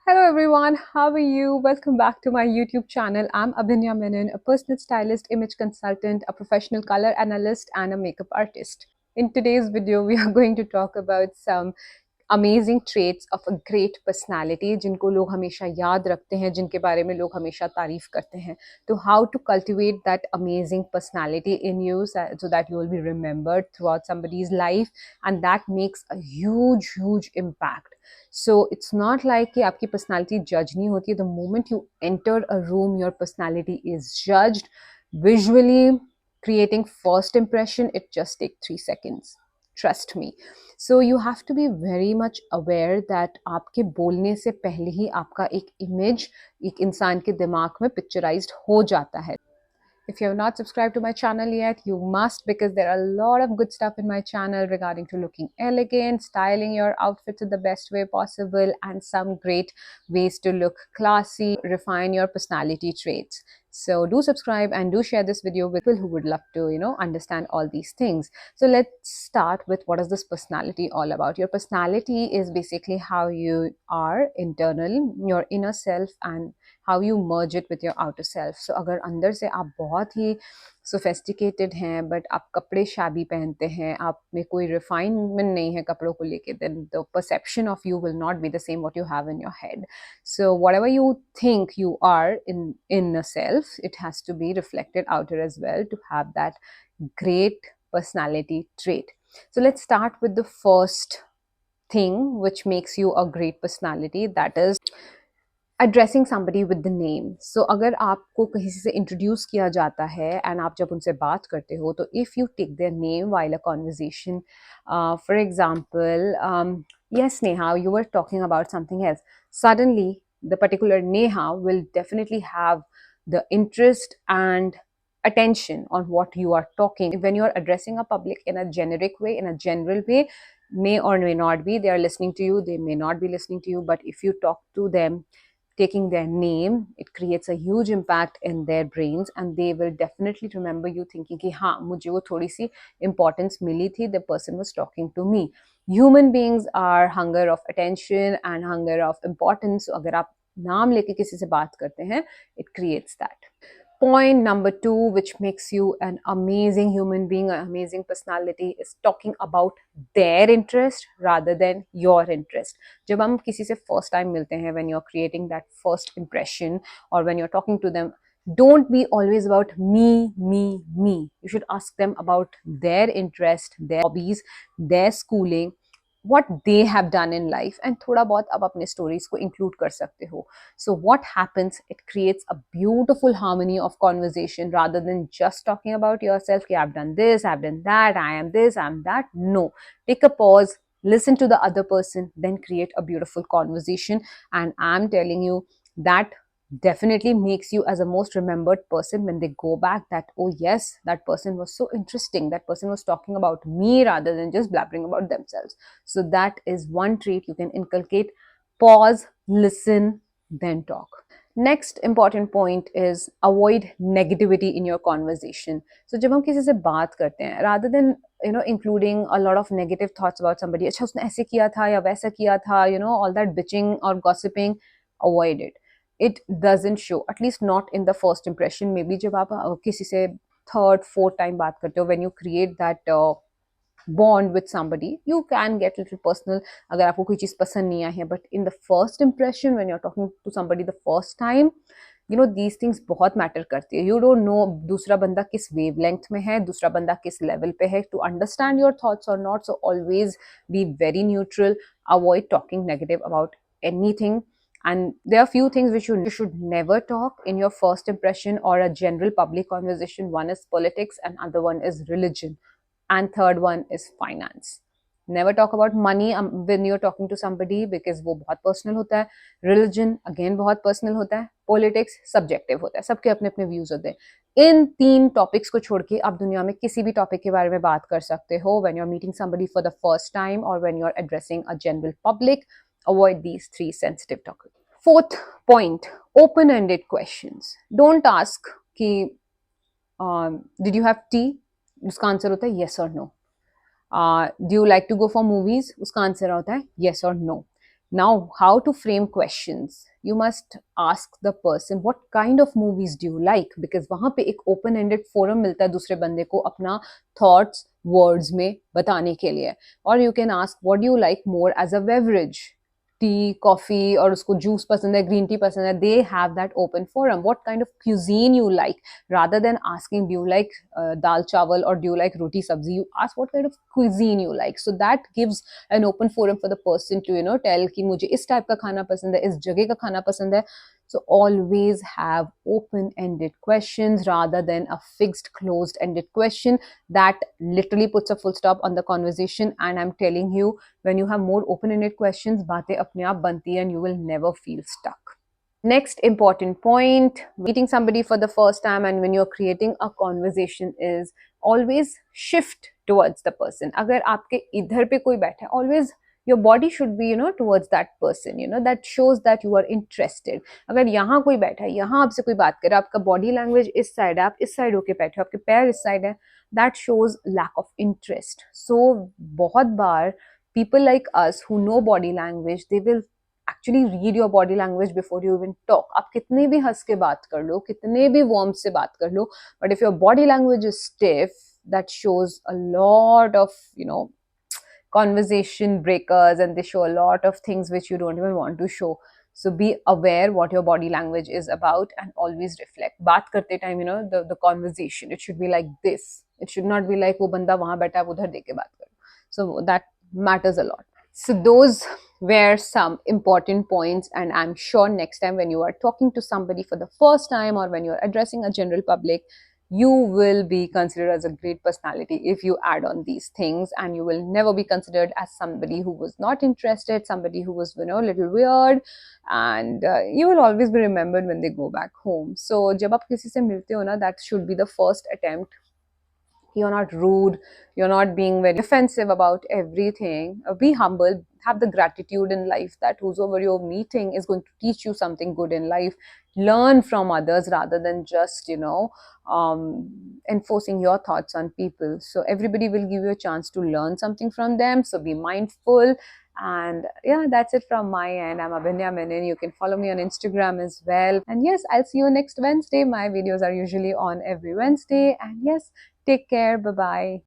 Hello everyone, how are you? Welcome back to my YouTube channel. I'm Abhinya Menon, a personal stylist, image consultant, a professional color analyst, and a makeup artist. In today's video, we are going to talk about some amazing traits of a great personality जिनको लोग हमेशा याद रखते हैं, जिनके बारे में लोग हमेशा तारीफ करते हैं. तो how to cultivate that amazing personality in you so that you will be remembered throughout somebody's life and that makes a huge impact. So it's not like कि आपकी पर्सनैलिटी जज नहीं होती है. The moment you enter a room your personality is judged visually. Creating first impression, it just takes 3 seconds. Trust me. So you have to be very much aware that आपके बोलने से पहले ही आपका एक इमेज एक इंसान के दिमाग में पिक्चराइज्ड हो जाता है. If you have not subscribed to my channel yet, you must, because there are a lot of good stuff in my channel regarding to looking elegant, styling your outfits in the best way possible, and some great ways to look classy, refine your personality traits. So do subscribe and do share this video with people who would love to, understand all these things. So let's start with what is this personality all about. Your personality is basically how you are internal, your inner self, and how you merge it with your outer self. So अगर अंदर से आप बहुत ही sophisticated हैं but आप कपड़े shabby पहनते हैं, आप में कोई refinement नहीं है कपड़ों को लेके, then the perception of you will not be the same what you have in your head. So whatever you think you are in a self, it has to be reflected outer as well to have that great personality trait. So let's start with the first thing which makes you a great personality, that is addressing somebody with the name. So अगर आपको कहीं से introduce किया जाता है and आप जब उनसे बात करते हो तो if you take their name while a conversation, for example, yes Neha, you were talking about something else, suddenly the particular Neha will definitely have the interest and attention on what you are talking. When you are addressing a public in a generic way, in a general way, may or may not be they are listening to you, they may not be listening to you, but if you talk to them taking their name, it creates a huge impact in their brains and they will definitely remember you thinking कि हाँ मुझे वो थोड़ी सी importance मिली थी, the person was talking to me. Human beings are hunger of attention and hunger of importance. So अगर आप नाम लेके किसी से बात करते हैं, it creates that. Point number 2, which makes you an amazing human being, an amazing personality, is talking about their interest rather than your interest. जब हम किसी से first time मिलते हैं, when you're creating that first impression or when you're talking to them, don't be always about me. You should ask them about their interest, their hobbies, their schooling, what they have done in life, and थोड़ा बहुत आप अपने stories को include कर सकते हो. So what happens, it creates a beautiful harmony of conversation rather than just talking about yourself. Okay, I've done this, I've done that, I am this, I'm that. No, take a pause, listen to the other person, then create a beautiful conversation. And I'm telling you that definitely makes you as a most remembered person when they go back, that oh yes, that person was so interesting, that person was talking about me rather than just blabbering about themselves. So that is one trait you can inculcate. Pause, listen, then talk. Next important point is avoid negativity in your conversation. So जब हम किसी से बात करते हैं, rather than including a lot of negative thoughts about somebody, अच्छा उसने ऐसे किया था या वैसा किया था, all that bitching or gossiping, avoid it. It doesn't show, at least not in the first impression. Maybe जब आप किसी से third, fourth time बात करते हो, when you create that bond with somebody, you can get a little personal अगर आपको कोई चीज़ पसंद नहीं आई है. But in the first impression, when you're talking to somebody the first time, these things बहुत मैटर करती है. You don't know दूसरा बंदा किस wavelength में है, दूसरा बंदा किस level पे है, to understand your thoughts or not. So always be very neutral, avoid talking negative about anything. And there are few things which you should never talk in your first impression or a general public conversation. One is politics and other one is religion. And third one is finance. Never talk about money when you're talking to somebody, because वो बहुत personal होता है. Religion again बहुत personal होता है. Politics subjective होता है. सबके अपने अपने views होते हैं. इन 3 topics को छोड़ के आप दुनिया में किसी भी topic के बारे में बात कर सकते हो. When you're meeting somebody for the first time or when you're addressing a general public, avoid these 3 sensitive topics. Fourth point, open-ended questions. Don't ask कि did you have tea? उसका आंसर होता है yes or no. Do you like to go for movies? उसका answer होता है yes or no. Now, how to frame questions? You must ask the person, what kind of movies do you like? Because वहाँ पे एक open ended forum मिलता है दूसरे बंदे को अपना thoughts words में बताने के लिए. Or you can ask, what do you like more as a beverage? Tea coffee और उसको जूस पसंद है ग्रीन टी पसंद है they have that open forum what kind of cuisine you like rather than asking do you like dal chawal or do you like roti sabzi you ask what kind of cuisine you like so that gives an open forum for the person to tell कि मुझे इस type का खाना पसंद है इस जगह का खाना पसंद है so always have open ended questions rather than a fixed closed ended question that literally puts a full stop on the conversation and I'm telling you when you have more open ended questions बातें अपने आप बनती हैं and you will never feel stuck. Next important point, meeting somebody for the first time and when you're creating a conversation is always shift towards the person. अगर आपके इधर पे कोई बैठा है, always your body should be towards that person, that shows that you are interested. अगर यहाँ कोई बैठा है, यहाँ आपसे कोई बात कर रहा है, आपका body language इस side है, आप इस side होके बैठे हो, आपके पैर इस side है, that shows lack of interest. So बहुत बार people like us who know body language, they will actually read your body language before you even talk. आप कितने भी हंस के बात कर लो, कितने भी warmth से बात कर लो, but if your body language is stiff, that shows a lot of, conversation breakers and they show a lot of things which you don't even want to show. So be aware what your body language is about and always reflect. बात करते time, the conversation, it should be like this. It should not be like वो बंदा वहाँ बैठा है उधर देख के बात करो. So that matters a lot. So those were some important points and I'm sure next time when you are talking to somebody for the first time or when you're addressing a general public, you will be considered as a great personality if you add on these things and you will never be considered as somebody who was not interested, somebody who was, a little weird and you will always be remembered when they go back home. So जब आप किसी से मिलते हो ना, that should be the first attempt. You're not rude, you're not being very defensive about everything. Be humble, have the gratitude in life that whosoever you're meeting is going to teach you something good in life. Learn from others rather than just, enforcing your thoughts on people. So everybody will give you a chance to learn something from them. So be mindful. And yeah, that's it from my end. I'm Abhinya Menon. You can follow me on Instagram as well. And yes, I'll see you next Wednesday. My videos are usually on every Wednesday. And yes, take care. Bye bye.